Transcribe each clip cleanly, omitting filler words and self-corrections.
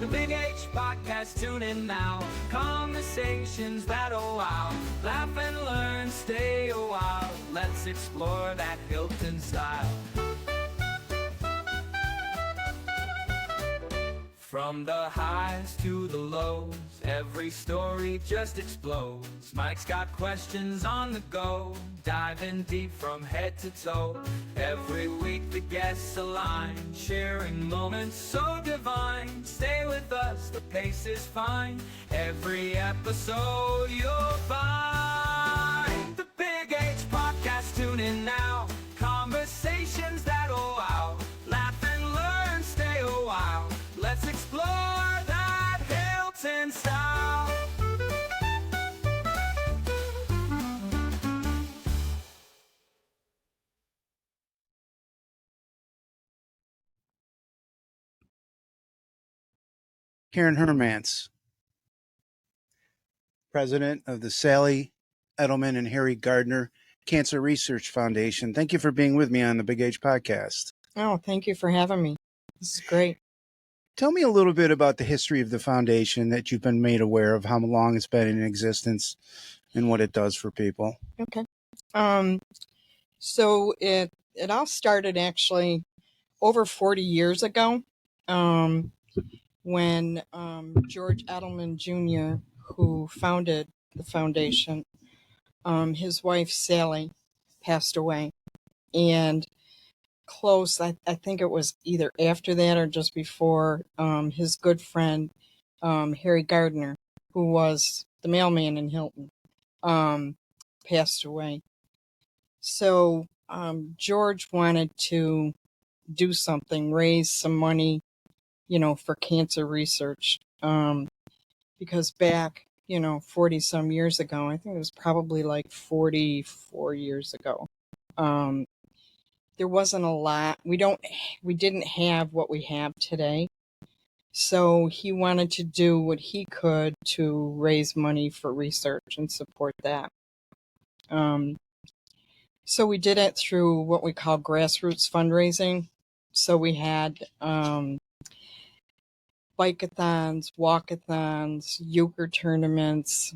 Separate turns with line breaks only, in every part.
The Big H Podcast, tune in now. Conversations that'll wow. Laugh and learn, stay a while. Let's explore that Hilton style. From the highs to the lows, every story just explodes. Mike's got questions on the go, diving deep from head to toe. Every week the guests align, sharing moments so divine. Stay with us, the pace is fine. Every episode you'll find. The Big H Podcast, tune in now. Conversations that'll wow. Laugh and learn, stay a while. Let's explore that Hilton style.
Karen Hermance, president of the Sally Edelman and Harry Gardner Cancer Research Foundation. Thank you for being with me on the Big H Podcast.
Oh, thank you for having me. This is great.
Tell me a little bit about the history of the foundation that you've been made aware of, how long it's been in existence, and what it does for people.
Okay. So it all started actually over 40 years ago, when George Edelman Jr., who founded the foundation, his wife Sally passed away, and I think it was either after that or just before, his good friend Harry Gardner, who was the mailman in Hilton, passed away. So George wanted to do something, raise some money, for cancer research, because back 40 some years ago, I think it was probably like 44 years ago, there wasn't a lot. We didn't have what we have today. So he wanted to do what he could to raise money for research and support that. So we did it through what we call grassroots fundraising. So we had bike-a-thons, walk-a-thons, euchre tournaments,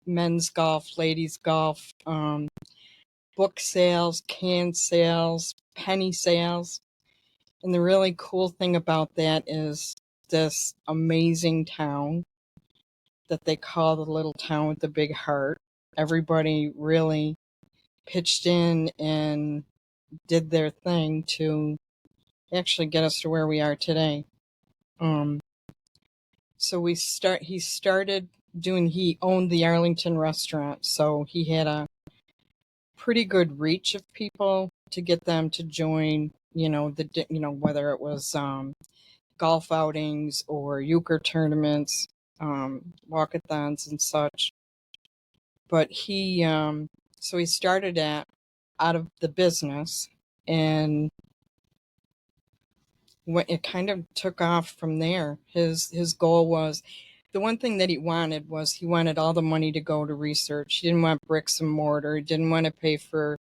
men's golf, ladies golf, book sales, can sales, penny sales. And the really cool thing about that is this amazing town that they call the little town with the big heart. Everybody really pitched in and did their thing to actually get us to where we are today. So he owned the Arlington restaurant, so he had a pretty good reach of people to get them to join, whether it was golf outings or euchre tournaments, walkathons and such. But he started out of the business, and it kind of took off from there. His goal was, the one thing that he wanted all the money to go to research. He didn't want bricks and mortar. He didn't want to pay for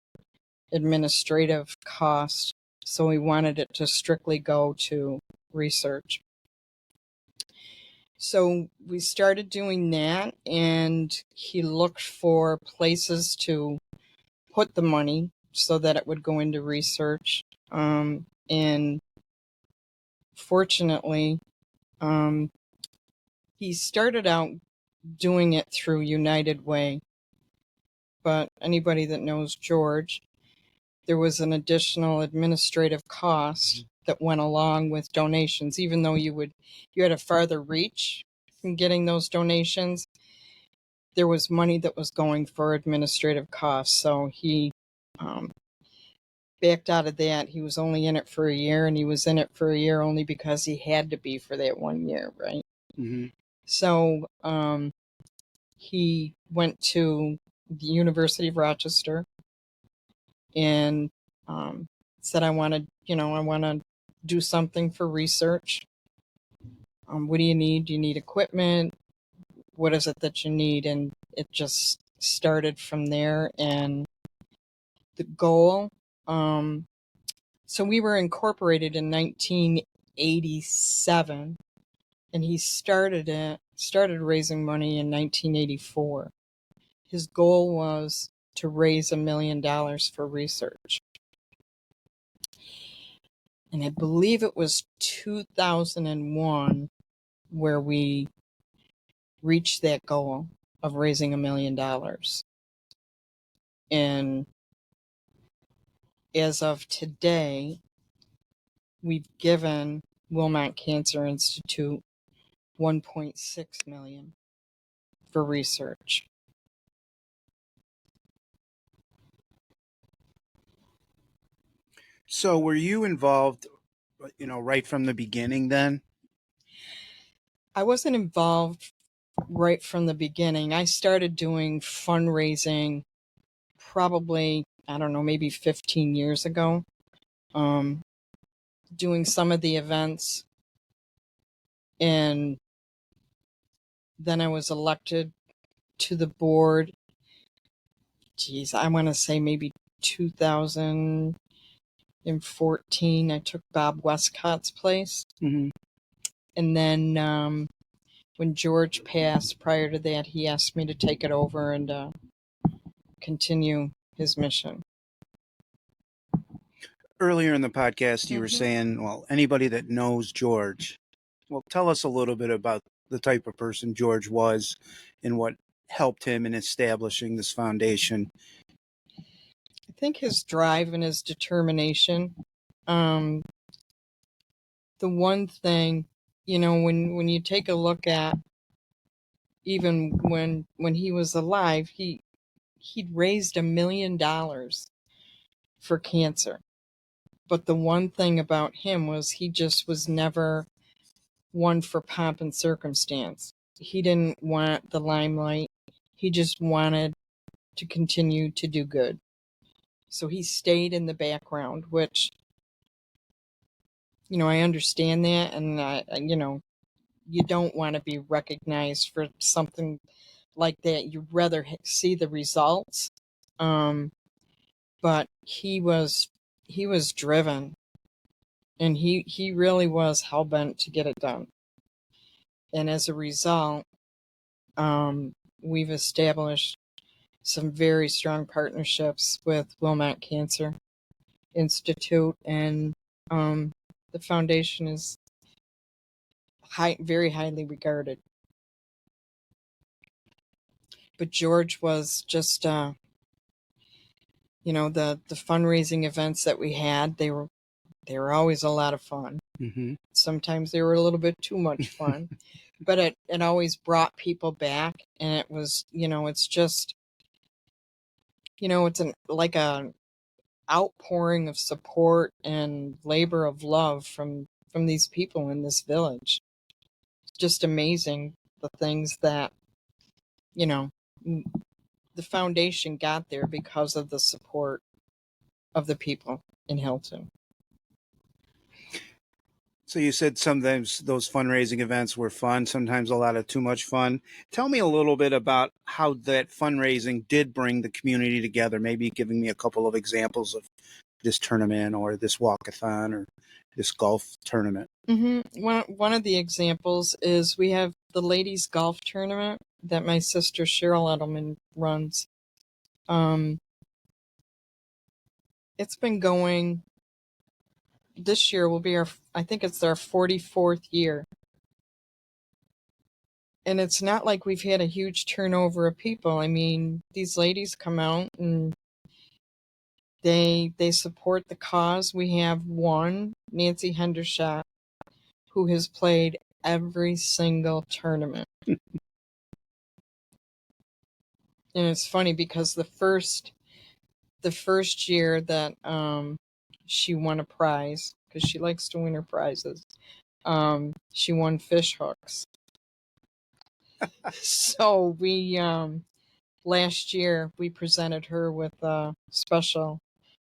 administrative costs. So he wanted it to strictly go to research. So we started doing that, and he looked for places to put the money so that it would go into research. And fortunately, he started out doing it through United Way. But anybody that knows George, there was an additional administrative cost that went along with donations. Even though you had a farther reach in getting those donations, there was money that was going for administrative costs. So he backed out of that. He was only in it for a year, and he was in it for a year only because he had to be for that 1 year, right?
Mm-hmm.
So he went to the University of Rochester and said, I want to do something for research. What do you need? Do you need equipment? What is it that you need? And it just started from there. And the goal, so we were incorporated in 1987. and he started raising money in 1984. His goal was to raise $1 million for research. And I believe it was 2001 where we reached that goal of raising $1 million. And as of today, we've given Wilmot Cancer Institute $1.6 million for research.
So were you involved, right from the beginning then?
I wasn't involved right from the beginning. I started doing fundraising probably, I don't know, maybe 15 years ago. Doing some of the events, and then I was elected to the board. Geez, I want to say maybe 2014. I took Bob Westcott's place.
Mm-hmm.
And then when George passed, prior to that, he asked me to take it over and continue his mission.
Earlier in the podcast, you were saying, well, anybody that knows George, well, tell us a little bit about the type of person George was and what helped him in establishing this foundation.
I think his drive and his determination. The one thing, when you take a look at, even when he was alive, he'd raised $1 million for cancer. But the one thing about him was he just was never one for pomp and circumstance. He didn't want the limelight. He just wanted to continue to do good. So he stayed in the background, which, I understand that. And, you don't want to be recognized for something like that. You'd rather see the results. But he was driven, and he really was hell-bent to get it done. And as a result, we've established some very strong partnerships with Wilmot Cancer Institute, and the foundation is very highly regarded. But George was just, the fundraising events that we had, they were always a lot of fun.
Mm-hmm.
Sometimes they were a little bit too much fun, but it always brought people back, and it was, it's just, it's like a outpouring of support and labor of love from these people in this village. It's just amazing the things that, the foundation got there because of the support of the people in Hilton.
So you said sometimes those fundraising events were fun, sometimes a lot of too much fun. Tell me a little bit about how that fundraising did bring the community together, maybe giving me a couple of examples of this tournament or this walkathon or this golf tournament.
Mm-hmm. One of the examples is we have the ladies golf tournament that my sister Cheryl Edelman runs. It's been going. This year will be I think it's our 44th year. And it's not like we've had a huge turnover of people. I mean, these ladies come out and they support the cause. We have one, Nancy Hendershot, who has played every single tournament. And it's funny because the first year that she won a prize, because she likes to win her prizes, she won fish hooks. So we last year we presented her with a special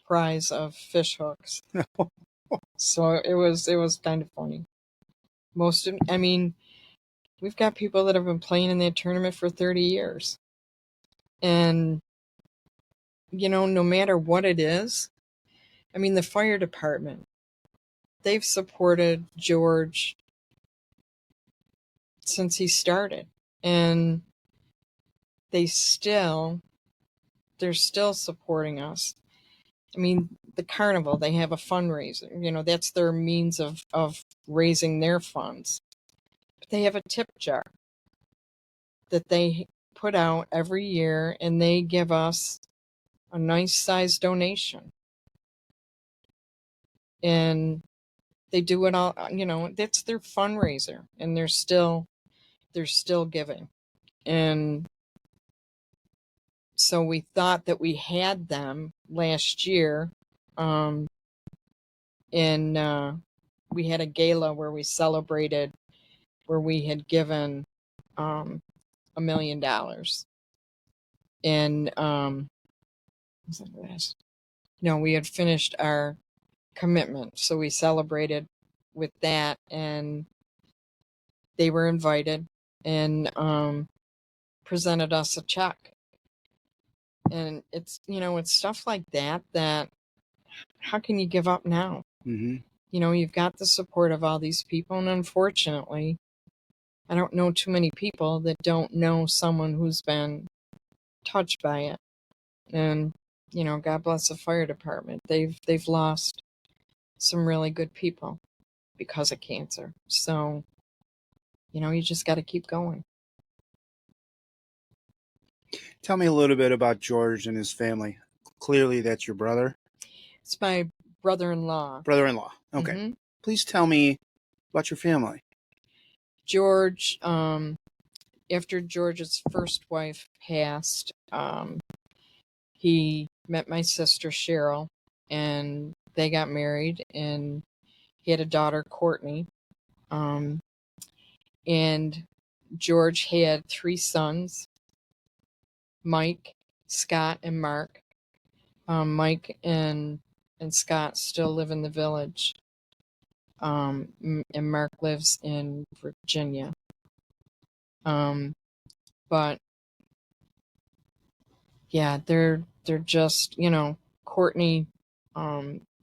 prize of fish hooks. So it was kind of funny. We've got people that have been playing in that tournament for 30 years. And no matter what it is, the fire department, they've supported George since he started. And they're still supporting us. I mean, the carnival, they have a fundraiser. That's their means of raising their funds. But they have a tip jar that they put out every year, and they give us a nice size donation. And they do it all, that's their fundraiser, and they're still giving. And so we thought that we had them last year. And we had a gala where we celebrated, where we had given $1 million. And we had finished our commitment, so we celebrated with that, and they were invited and presented us a check. And it's it's stuff like that how can you give up now?
Mm-hmm.
You've got the support of all these people, and unfortunately, I don't know too many people that don't know someone who's been touched by it. And God bless the fire department. They've lost some really good people because of cancer. So you just got to keep going.
Tell me a little bit about George and his family. Clearly, that's your brother.
It's my brother-in-law.
Brother-in-law. Okay.
Mm-hmm.
Please tell me about your family.
George, after George's first wife passed, he met my sister Cheryl, and they got married, and he had a daughter, Courtney. And George had 3 sons, Mike, Scott, and Mark. Mike and Scott still live in the village. And Mark lives in Virginia. But yeah, they're just, Courtney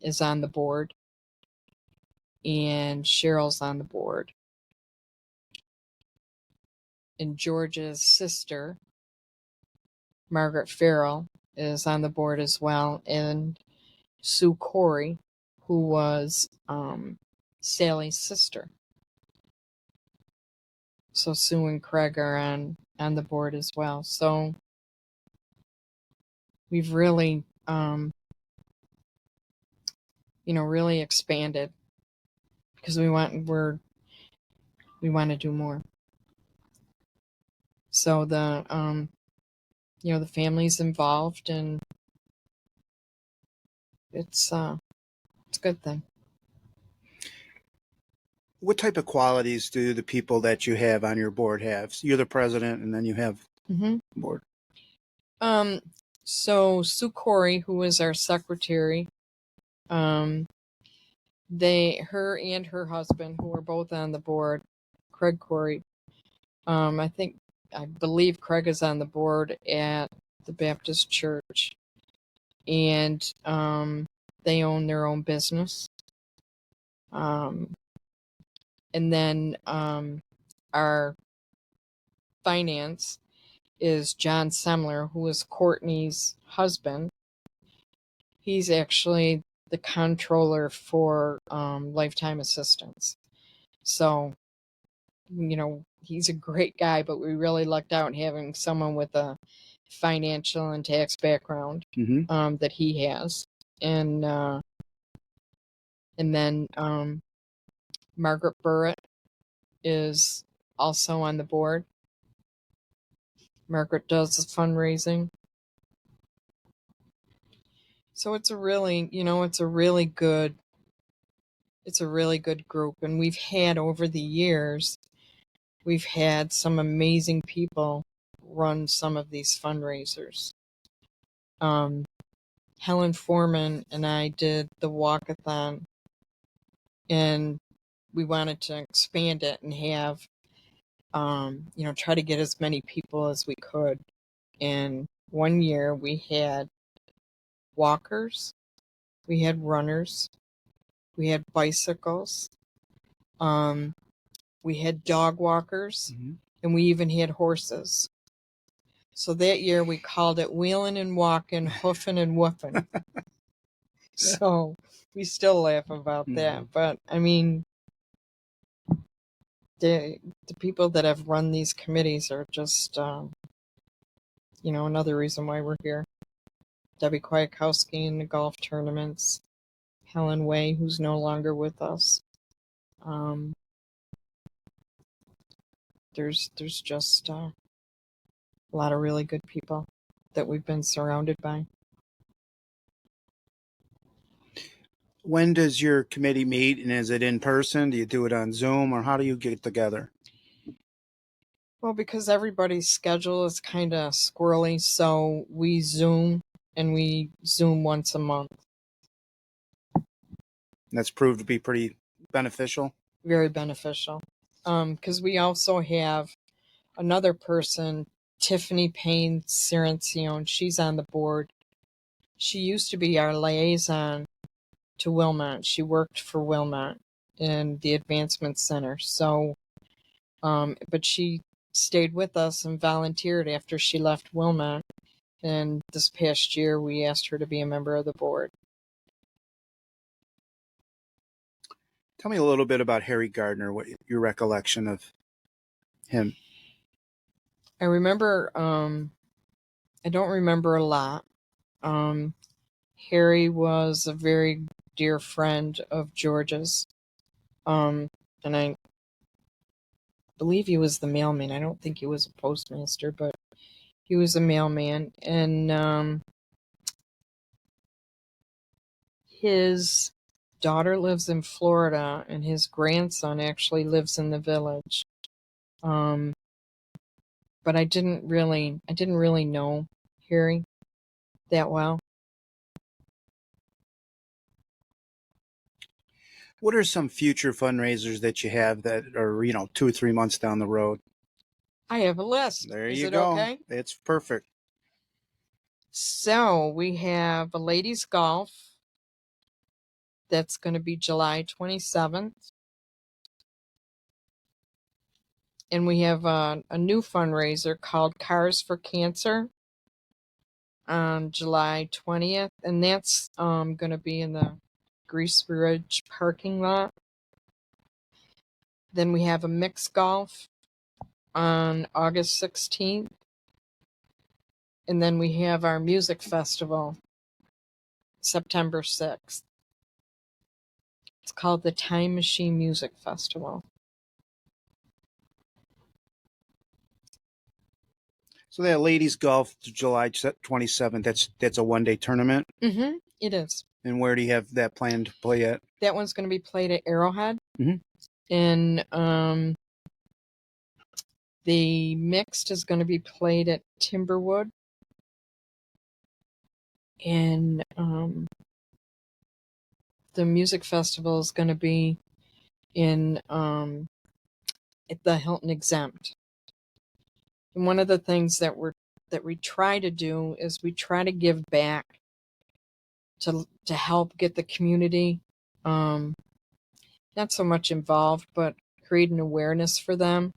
is on the board, and Cheryl's on the board. And George's sister, Margaret Farrell, is on the board as well, and Sue Corey, who was Sally's sister. So Sue and Craig are on the board as well. So we've really, really expanded, because we want to do more. So the the family's involved, and it's a good thing.
What type of qualities do the people that you have on your board have? So you're the president, and then you have the board.
So Sue Corey, who is our secretary, her and her husband, who are both on the board, Craig Corey. I believe Craig is on the board at the Baptist Church, and they own their own business. And then our finance is John Semler, who is Courtney's husband. He's actually the controller for lifetime assistance. So, he's a great guy, but we really lucked out having someone with a financial and tax background that he has. And then Margaret Burrett is also on the board. Margaret does the fundraising. So it's a really good group. And we've had, over the years, we've had some amazing people run some of these fundraisers. Helen Foreman and I did the walkathon, and we wanted to expand it and have, try to get as many people as we could. And one year we had walkers, we had runners, we had bicycles, We had dog walkers,
Mhm.
and we even had horses. So that year we called it wheeling and walking, hoofing and woofing. So we still laugh about that. But I mean, the people that have run these committees are just, another reason why we're here. Debbie Kwiatkowski in the golf tournaments, Helen Way, who's no longer with us. There's just a lot of really good people that we've been surrounded by.
When does your committee meet, and is it in person? Do you do it on Zoom, or how do you get together?
Well, because everybody's schedule is kind of squirrely, so we Zoom, and we Zoom once a month.
That's proved to be pretty beneficial.
Very beneficial. Because we also have another person, Tiffany Payne Cirancione. She's on the board. She used to be our liaison to Wilmot. She worked for Wilmot in the Advancement Center. So, but she stayed with us and volunteered after she left Wilmot. And this past year, we asked her to be a member of the board.
Tell me a little bit about Harry Gardner, what your recollection of him.
I remember, I don't remember a lot. Harry was a very dear friend of George's. And I believe he was the mailman. I don't think he was a postmaster, but he was a mailman. And his daughter lives in Florida, and his grandson actually lives in the village. But I didn't really know Harry that well.
What are some future fundraisers that you have that are, 2 or 3 months down the road?
I have a list.
There
Is
you
it
go.
okay?
It's perfect.
So we have a ladies golf. That's going to be July 27th. And we have a new fundraiser called Cars for Cancer on July 20th. And that's going to be in the Grease Ridge parking lot. Then we have a mixed golf on August 16th. And then we have our music festival September 6th. It's called the Time Machine Music Festival.
So that ladies golf July 27th, that's a one-day tournament.
Mm-hmm. It is.
And where do you have that planned to play at?
That one's going to be played at Arrowhead.
Mhm.
And the mixed is going to be played at Timberwood. And the music festival is going to be in at the Hilton Exempt. And one of the things that we try to do is we try to give back to help get the community not so much involved, but create an awareness for them.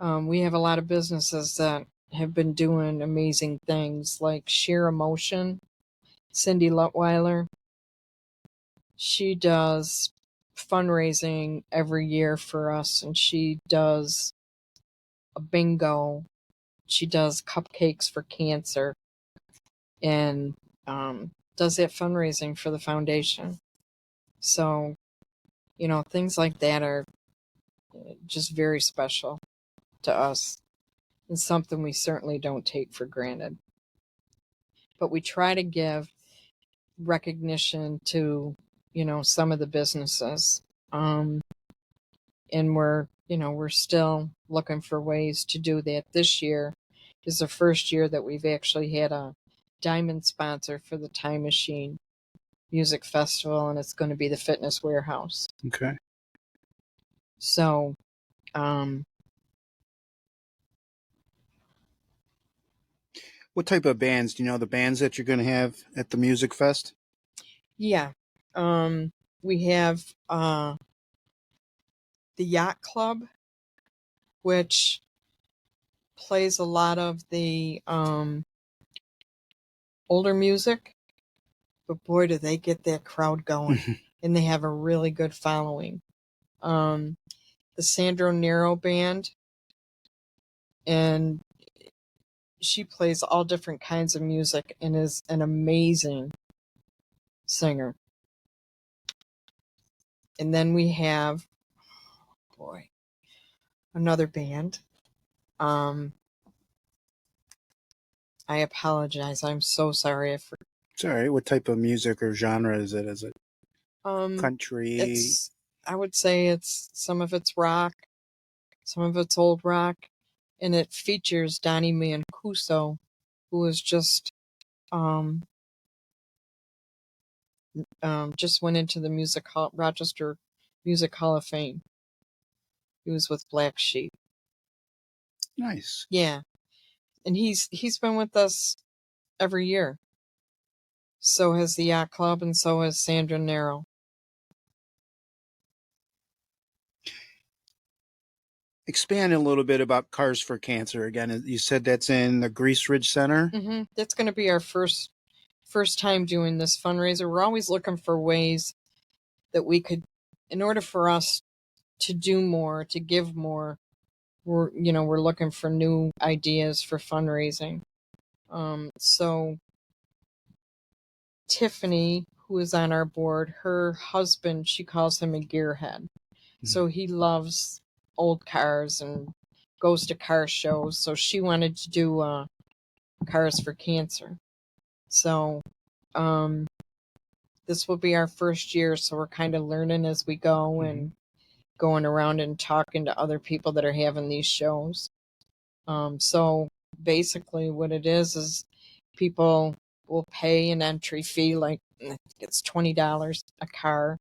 We have a lot of businesses that have been doing amazing things, like Sheer Emotion. Cindy Lutweiler, she does fundraising every year for us, and she does a bingo. She does cupcakes for cancer, and does that fundraising for the foundation. So, things like that are just very special to us, and something we certainly don't take for granted. But we try to give recognition to, some of the businesses. And we're still looking for ways to do that. This year is the first year that we've actually had a diamond sponsor for the Time Machine Music Festival, and it's going to be the Fitness Warehouse.
Okay.
So,
What type of bands? Do you know the bands that you're going to have at the Music Fest?
yeah, we have the the Yacht Club, which plays a lot of the older music, but boy, do they get that crowd going, and they have a really good following. The Sandro Nero Band, and she plays all different kinds of music and is an amazing singer. And then we have, boy, another band. I apologize. I'm so sorry.
It's all right. What type of music or genre is it? Is it country?
I would say it's some of it's rock, some of it's old rock, and it features Donnie Mancuso, who is just went into the Rochester Music Hall of Fame. He was with Black Sheep.
Nice.
Yeah, and he's been with us every year. So has the Yacht Club, and so has Sandra Nero.
Expand a little bit about Cars for Cancer again. You said that's in the Grease Ridge Center.
Mm-hmm. That's going to be our first time doing this fundraiser. We're always looking for ways that we could, in order for us to do more, to give more, we're looking for new ideas for fundraising. So Tiffany, who is on our board, her husband, she calls him a gearhead. So he loves old cars and goes to car shows. So she wanted to do Cars for Cancer. So this will be our first year, so we're kind of learning as we go and going around and talking to other people that are having these shows. So basically what it is people will pay an entry fee, like it's $20 a car,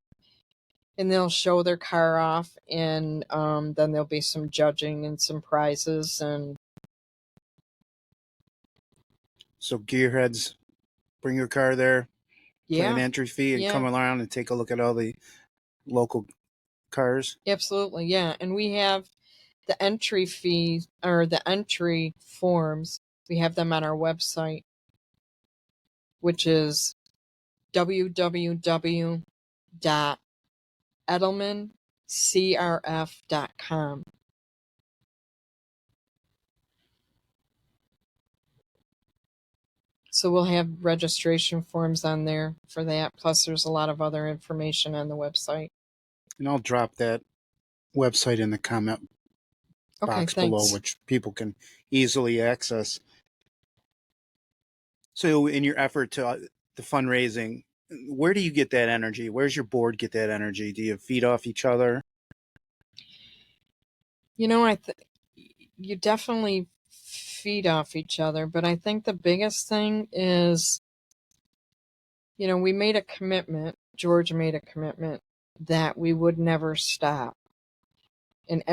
and they'll show their car off, and then there'll be some judging and some prizes. And
so gearheads, bring your car there, pay an
yeah,
entry fee, and come around and take a look at all the local cars.
Absolutely, yeah. And we have the entry fees, or the entry forms. We have them on our website, which is www.edelmancrf.com. So we'll have registration forms on there for that. Plus, there's a lot of other information on the website.
And I'll drop that website in the comment box below, which people can easily access. So in your effort to the fundraising, where do you get that energy? Where's your board get that energy? Do you feed off each other?
You definitely feed off each other, but I think the biggest thing is, we made a commitment, George made a commitment that we would never stop. And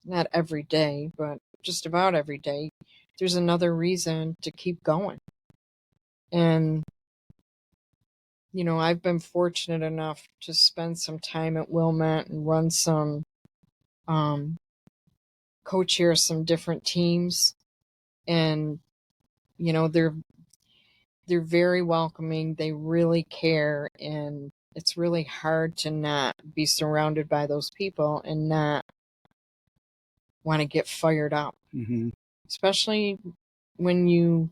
not every day, but just about every day, there's another reason to keep going. And, I've been fortunate enough to spend some time at Wilmette and run some, co-chair some different teams. And, they're very welcoming. They really care. And it's really hard to not be surrounded by those people and not want to get fired up.
Mm-hmm.
Especially when you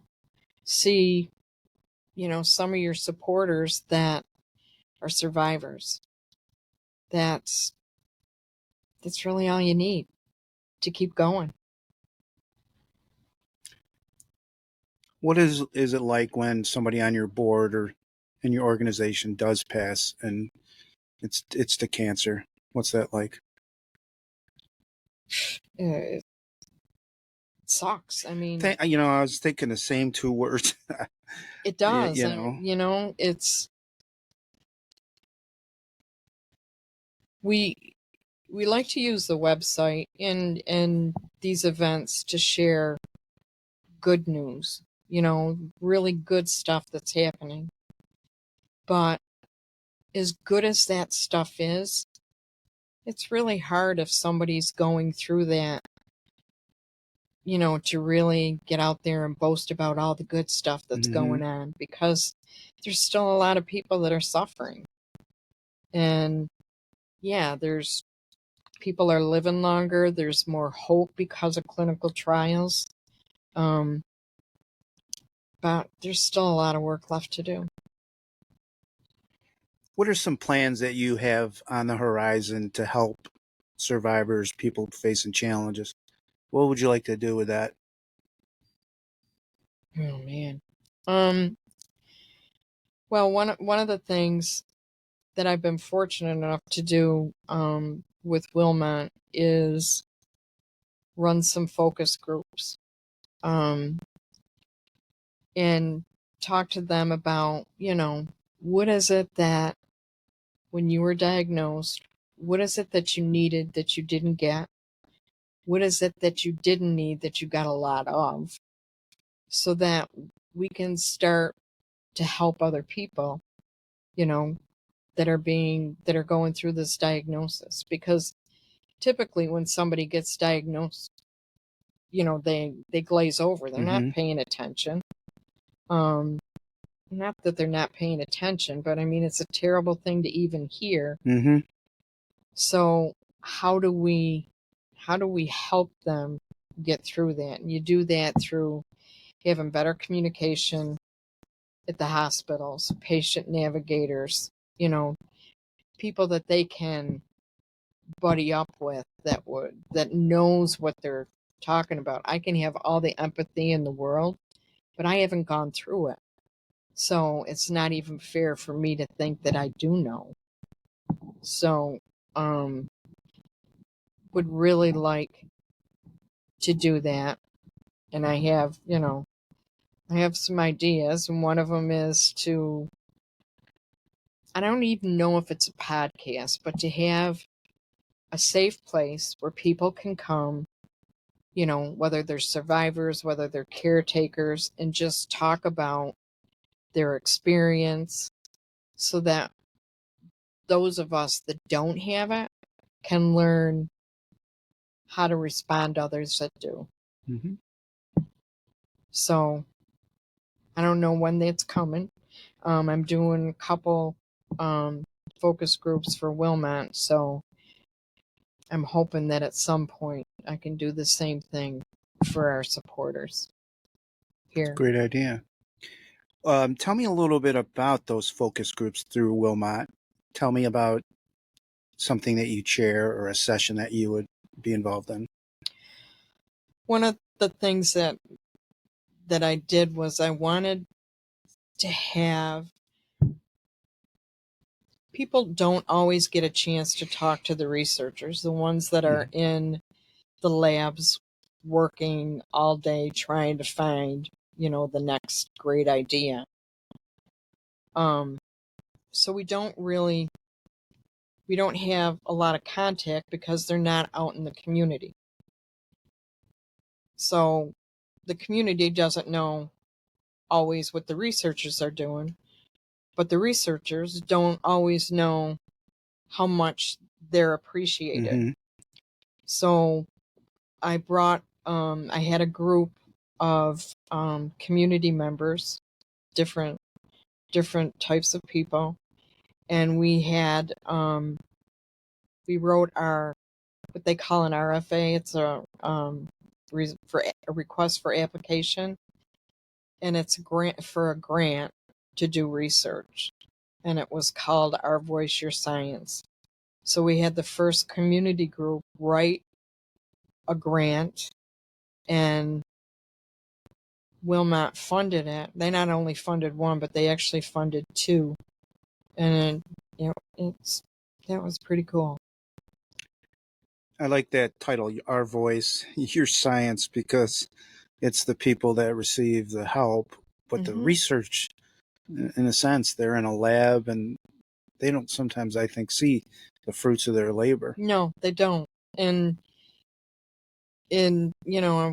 see, some of your supporters that are survivors. That's really all you need to keep going.
What is it like when somebody on your board or in your organization does pass and it's to cancer? What's that like?
It sucks. I mean,
I was thinking the same two words.
it does. It's we like to use the website and these events to share good news, really good stuff that's happening. But as good as that stuff is, it's really hard if somebody's going through that, to really get out there and boast about all the good stuff that's going on, because there's still a lot of people that are suffering. And yeah, there's people are living longer. There's more hope because of clinical trials. But there's still a lot of work left to do.
What are some plans that you have on the horizon to help survivors, people facing challenges? What would you like to do with that?
Oh man. Well, one of the things that I've been fortunate enough to do with Wilmot is run some focus groups and talk to them about, what is it that when you were diagnosed, what is it that you needed that you didn't get? What is it that you didn't need that you got a lot of? So that we can start to help other people, that are going through this diagnosis. Because typically when somebody gets diagnosed, they glaze over. They're not paying attention. Not that they're not paying attention, but I mean, it's a terrible thing to even hear. So how do we help them get through that? And you do that through having better communication at the hospitals, patient navigators, people that they can buddy up with that knows what they're talking about. I can have all the empathy in the world, but I haven't gone through it. So it's not even fair for me to think that I do know. So would really like to do that. And I have some ideas, and one of them is I don't even know if it's a podcast, but to have a safe place where people can come, whether they're survivors, whether they're caretakers, and just talk about their experience, so that those of us that don't have it can learn how to respond to others that do. So I don't know when that's coming. I'm doing a couple focus groups for Wilmot, so I'm hoping that at some point I can do the same thing for our supporters here.
Great idea. Tell me a little bit about those focus groups through Wilmot. Tell me about something that you chair or a session that you would be involved in.
One of the things that I did was I wanted to have people don't always get a chance to talk to the researchers, the ones that are in the labs working all day trying to find, the next great idea. So we don't have a lot of contact because they're not out in the community. So the community doesn't know always what the researchers are doing, but the researchers don't always know how much they're appreciated. So I brought, I had a group of community members, different types of people, and we had we wrote what they call an RFA. It's a request for application, and it's a grant to do research, and it was called Our Voice, Your Science. So we had the first community group write a grant, and Wilmot funded it. They not only funded one, but they actually funded two, and that was pretty cool.
I like that title, Our Voice, Your Science, because it's the people that receive the help, but the research, in a sense, they're in a lab and they don't sometimes, I think, see the fruits of their labor.
No, they don't. And I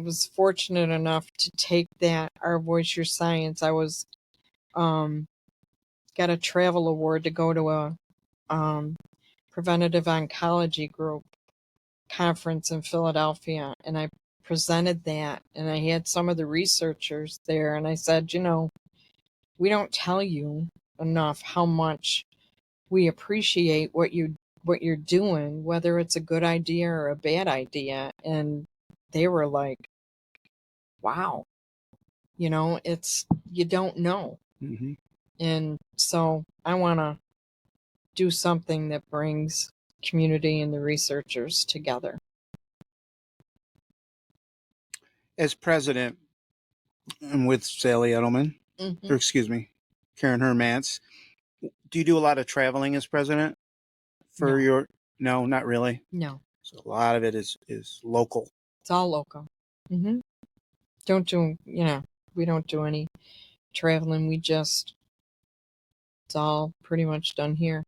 was fortunate enough to take that Our Voice, Your Science. I was got a travel award to go to a preventative oncology group conference in Philadelphia, and I presented that, and I had some of the researchers there, and I said, we don't tell you enough how much we appreciate what you're doing, whether it's a good idea or a bad idea. And they were like, wow, it's, you don't know.
Mm-hmm.
And so I want to do something that brings community and the researchers together.
As president, and with Sally Edelman,
Mm-hmm.
or excuse me, Karen Hermance, do you do a lot of traveling as president for
No.
your? No, not really.
No,
So a lot of it is local.
it's all local. Mm-hmm. We don't do any traveling. It's all pretty much done here.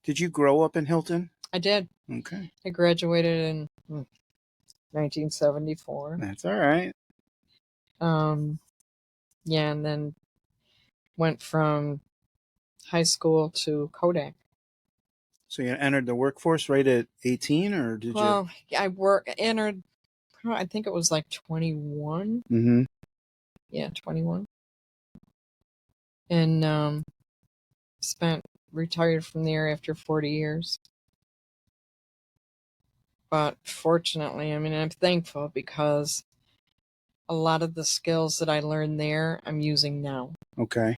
Did you grow up in Hilton?
I did.
Okay.
I graduated in 1974.
That's all right.
Yeah, and then went from high school to Kodak.
So you entered the workforce right at 18, or did you?
Well, I entered, I think it was like 21.
Mm-hmm.
Yeah, 21. And retired from there after 40 years. But fortunately, I'm thankful because a lot of the skills that I learned there, I'm using now.
Okay.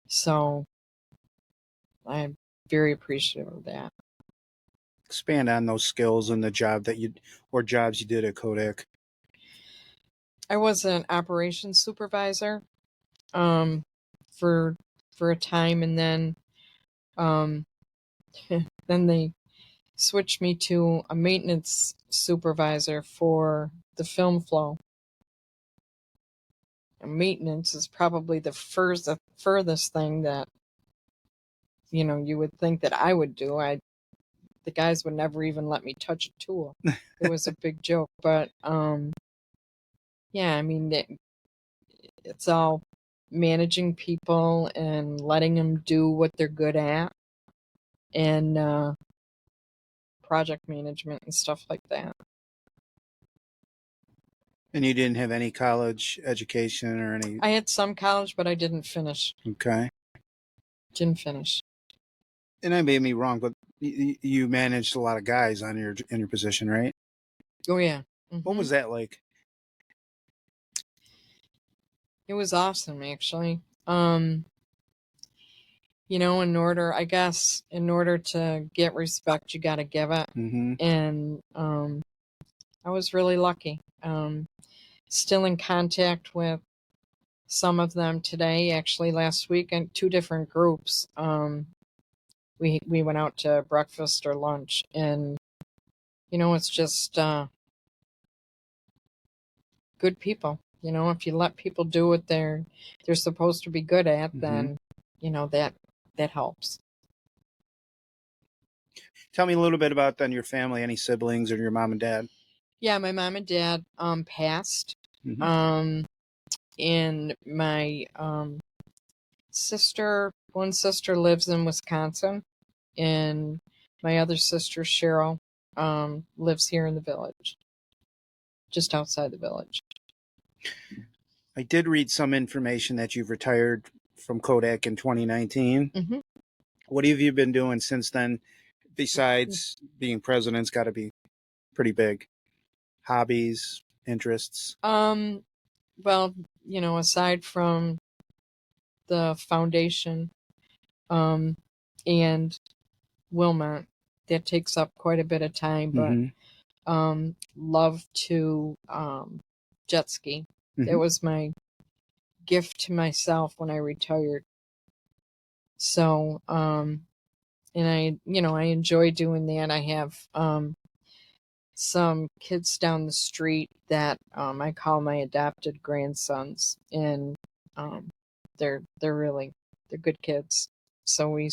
So I'm very appreciative of that.
Expand on those skills and the jobs you did at Kodak.
I was an operations supervisor for a time, and then then they switched me to a maintenance supervisor for the film flow. And maintenance is probably the furthest thing that you would think that I would do. The guys would never even let me touch a tool. It was a big joke, but yeah, it's all managing people and letting them do what they're good at, and project management and stuff like that.
And you didn't have any college education or any?
I had some college, but I didn't finish.
Okay.
Didn't finish.
And I may be wrong, but you managed a lot of guys in your position, right?
Oh yeah. Mm-hmm.
What was that like?
It was awesome, actually. In order to get respect, you got to give it.
Mm-hmm.
And I was really lucky. Still in contact with some of them today. Actually, last week in 2 different groups. We went out to breakfast or lunch, and it's just good people. If you let people do what they're supposed to be good at,
Mm-hmm.
then that helps.
Tell me a little bit about then your family, any siblings or your mom and dad?
Yeah, my mom and dad passed.
Mm-hmm.
And my one sister lives in Wisconsin, and my other sister, Cheryl, lives here in the village, just outside the village.
I did read some information that you've retired from Kodak in 2019.
Mm-hmm.
What have you been doing since then, besides being president? It's got to be pretty big. Hobbies, interests?
Well, aside from the foundation and Wilmot, that takes up quite a bit of time, but
Mm-hmm.
Love to jet ski.
Mm-hmm.
That was my gift to myself when I retired. So, and I enjoy doing that. I have some kids down the street that I call my adopted grandsons, and they're good kids. So we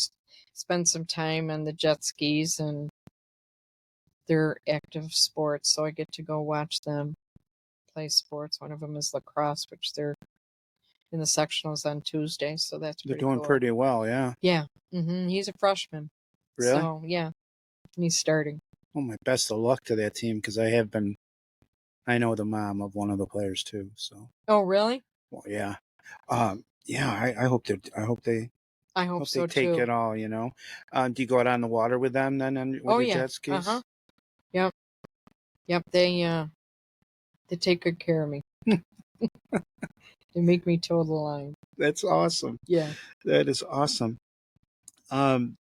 spend some time on the jet skis, and they're active sports, so I get to go watch them play sports. One of them is lacrosse, which they're in the sectionals on Tuesday, so that's
They're
pretty
doing
cool.
pretty well, yeah.
Yeah. Mm-hmm. He's a freshman.
Really?
So, yeah, he's starting.
Well, my best of luck to that team because I know the mom of one of the players too. So,
Oh, really?
well, yeah. Yeah, I
I hope
hope they
so
take
too.
it all, you know. Do you go out on the water with them then and with
Oh,
your
yeah.
jet skis?
Yep. Yep. They take good care of me. They make me toe the line.
That's awesome.
Yeah.
That is awesome. Um,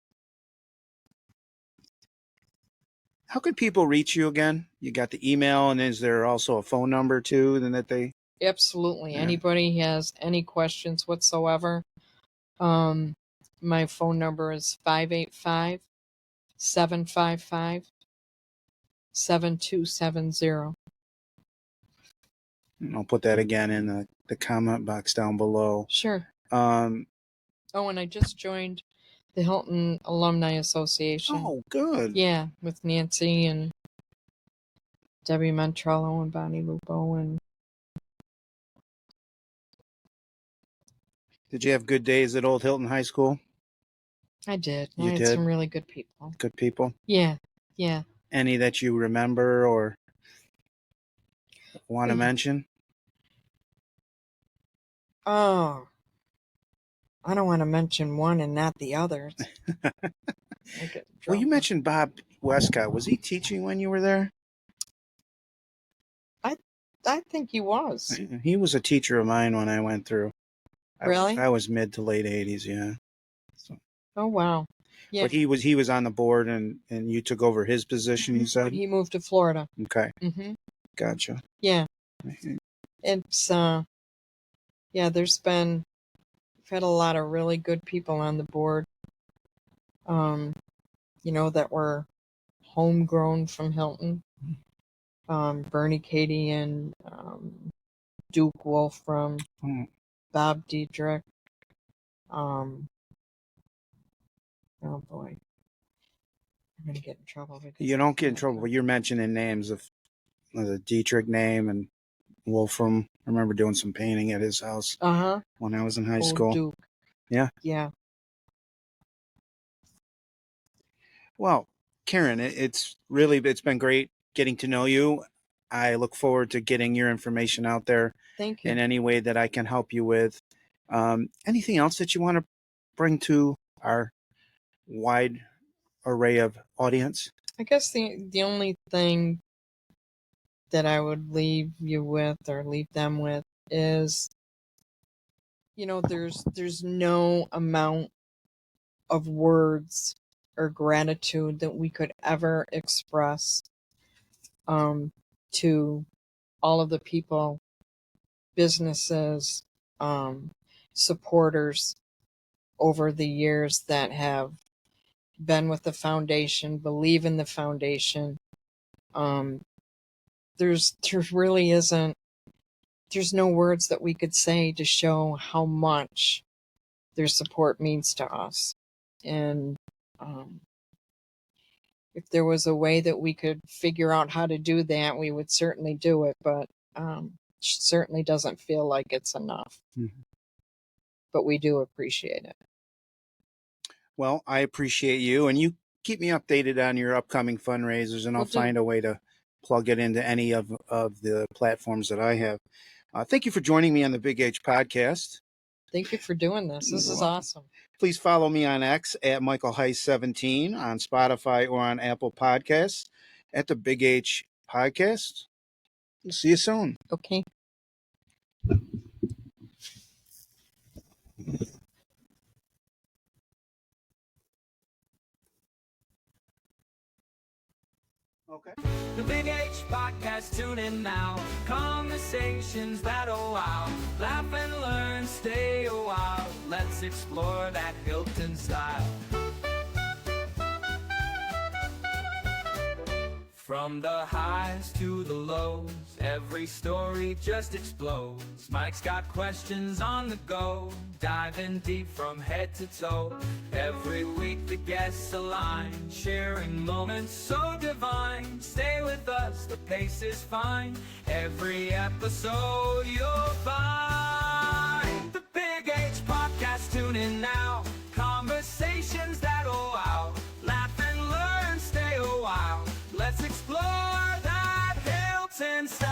how could people reach you again? You got the email, and is there also a phone number too? Then that they
Absolutely.
Yeah.
Anybody has any questions whatsoever, my phone number is 585-755-7270.
I'll put that again in the comment box down below.
Sure.
Um,
Oh, and I just joined the Hilton Alumni Association.
oh, good.
Yeah, with Nancy and Debbie Montrello and Bonnie Lupo. And
Did you have good days at Old Hilton High School?
I did.
You
I had
did?
some really good people.
Good people?
Yeah, yeah.
Any that you remember or want to mention?
Oh, I don't want to mention one and not the others.
Well, you mentioned Bob Westcott. Was he teaching when you were there?
I think he was.
He was a teacher of mine when I went through.
Really?
I was mid to late 80s, yeah. So,
Oh, wow. Yeah.
but he was on the board and you took over his position, you said?
He moved to Florida.
Okay.
Mm-hmm.
Gotcha.
Yeah. It's, yeah, we've had a lot of really good people on the board, that were homegrown from Hilton. Bernie Katie and Duke Wolfram, Bob Diedrich. Oh boy, I'm gonna get in trouble.
You don't get in trouble, but you're mentioning names of the Dietrich name and Wolfram. I remember doing some painting at his house when I was in high school.
Duke.
Yeah.
Yeah.
Well, Karen, it's been great getting to know you. I look forward to getting your information out there.
Thank you.
In any way that I can help you with. Anything else that you want to bring to our wide array of audience?
I guess the only thing that I would leave you with or leave them with is, there's no amount of words or gratitude that we could ever express to all of the people, businesses, supporters over the years that have been with the foundation, believe in the foundation. There's no words that we could say to show how much their support means to us. And if there was a way that we could figure out how to do that, we would certainly do it, but certainly doesn't feel like it's enough.
Mm-hmm.
But we do appreciate it.
Well, I appreciate you, and you keep me updated on your upcoming fundraisers, and I'll find a way to plug it into any of the platforms that I have. Thank you for joining me on the Big H podcast.
Thank you for doing this. This is awesome.
Please follow me on X at Michael Heiss 17 on Spotify or on Apple Podcasts at the Big H podcast. We'll see you soon.
Okay.
Okay.
The Big H podcast, tune in now. Conversations that'll wow. Laugh and learn, stay a while. Let's explore that Hilton style. From the highs to the lows, every story just explodes. Mike's got questions on the go, diving deep from head to toe. Every week the guests align, sharing moments so divine. Stay with us, the pace is fine. Every episode you'll find. The Big H podcast, tune in now. Conversations that'll wow. Laugh inside.